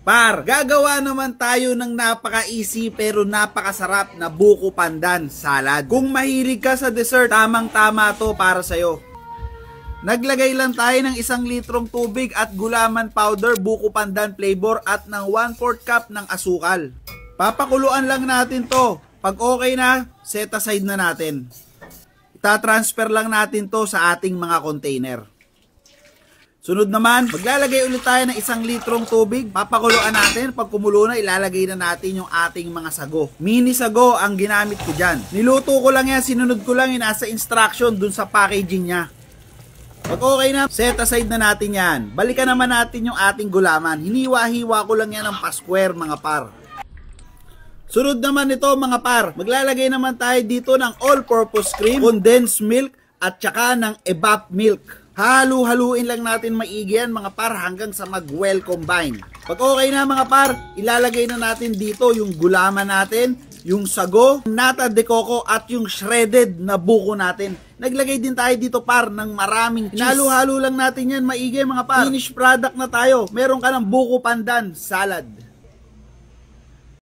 Par, gagawa naman tayo ng napaka-easy pero napakasarap na buko pandan salad. Kung mahilig ka sa dessert, tamang-tama to para sa'yo. Naglagay lang tayo ng 1 litrong tubig at gulaman powder, buko pandan flavor at ng 1/4 cup ng asukal. Papakuluan lang natin to. Pag okay na, set aside na natin. Ita-transfer lang natin to sa ating mga container. Sunod naman, maglalagay ulit tayo ng 1 litrong tubig. Papakuluan natin. Pag kumulo na, ilalagay na natin yung ating mga sago. Mini sago ang ginamit ko dyan. Niluto ko lang yan, sinunod ko lang yung nasa instruction dun sa packaging niya. Pag okay na, set aside na natin yan. Balikan naman natin yung ating gulaman. Hiniwa-hiwa ko lang yan ng pa-square mga par. Sunod naman ito mga par. Maglalagay naman tayo dito ng all-purpose cream, condensed milk, at saka ng evap milk. Halu-haluin lang natin maigi yan mga par hanggang sa mag-well combine. Pag okay na mga par, ilalagay na natin dito yung gulaman natin, yung sago, nata de coco at yung shredded na buko natin. Naglagay din tayo dito par ng maraming cheese. Halu-halo lang natin yan maigi mga par. Finished product na tayo. Meron ka ng buko pandan salad.